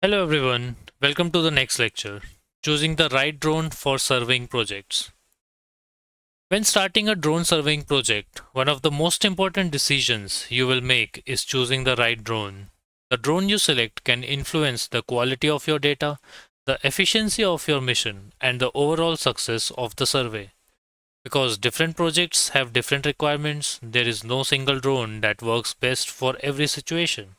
Hello everyone, welcome to the next lecture, choosing the right drone for surveying projects. When starting a drone surveying project, one of the most important decisions you will make is choosing the right drone. The drone you select can influence the quality of your data, the efficiency of your mission, and the overall success of the survey. Because different projects have different requirements, there is no single drone that works best for every situation.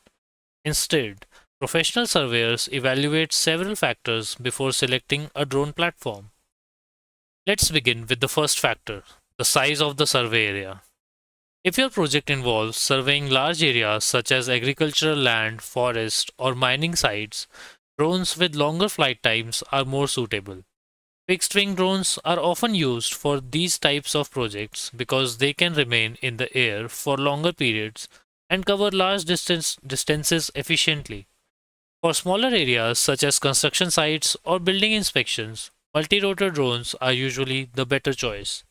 Instead, professional surveyors evaluate several factors before selecting a drone platform. Let's begin with the first factor, the size of the survey area. If your project involves surveying large areas such as agricultural land, forest, or mining sites, drones with longer flight times are more suitable. Fixed wing drones are often used for these types of projects because they can remain in the air for longer periods and cover large distances efficiently. For smaller areas such as construction sites or building inspections, multi-rotor drones are usually the better choice.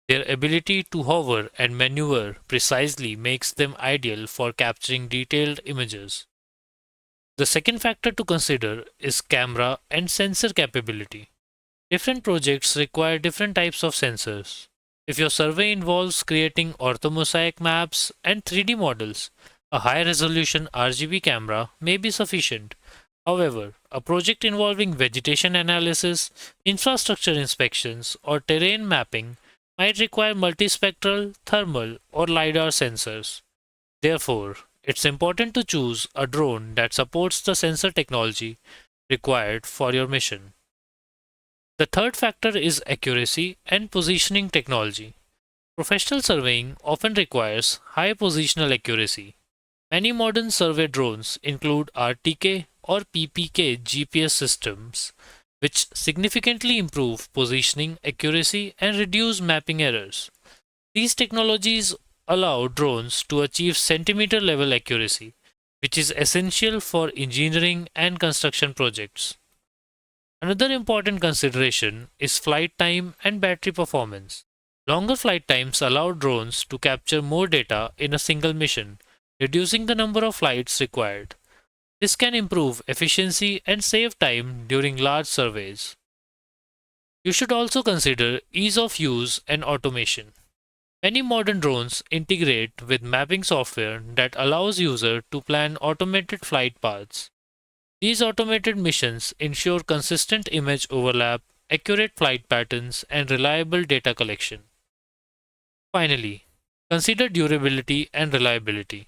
Their ability to hover and maneuver precisely makes them ideal for capturing detailed images. The second factor to consider is camera and sensor capability. Different projects require different types of sensors. If your survey involves creating orthomosaic maps and 3D models, a high resolution RGB camera may be sufficient. However, a project involving vegetation analysis, infrastructure inspections, or terrain mapping might require multispectral, thermal, or LiDAR sensors. Therefore, it's important to choose a drone that supports the sensor technology required for your mission. The third factor is accuracy and positioning technology. Professional surveying often requires high positional accuracy. Many modern survey drones include RTK or PPK GPS systems, which significantly improve positioning accuracy and reduce mapping errors. These technologies allow drones to achieve centimeter level accuracy, which is essential for engineering and construction projects. Another important consideration is flight time and battery performance. Longer flight times allow drones to capture more data in a single mission, reducing the number of flights required. This can improve efficiency and save time during large surveys. You should also consider ease of use and automation. Many modern drones integrate with mapping software that allows user to plan automated flight paths. These automated missions ensure consistent image overlap, accurate flight patterns, and reliable data collection. Finally, consider durability and reliability.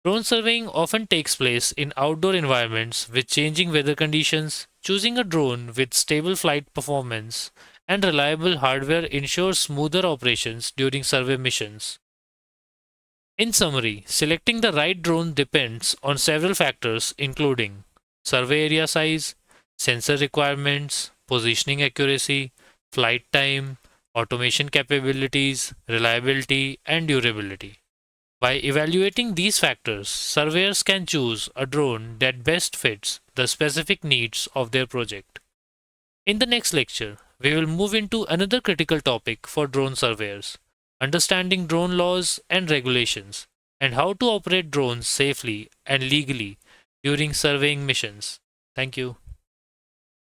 Drone surveying often takes place in outdoor environments with changing weather conditions. Choosing a drone with stable flight performance and reliable hardware ensures smoother operations during survey missions. In summary, selecting the right drone depends on several factors, including survey area size, sensor requirements, positioning accuracy, flight time, automation capabilities, reliability, and durability. By evaluating these factors, surveyors can choose a drone that best fits the specific needs of their project. In the next lecture, we will move into another critical topic for drone surveyors, understanding drone laws and regulations, and how to operate drones safely and legally during surveying missions. Thank you.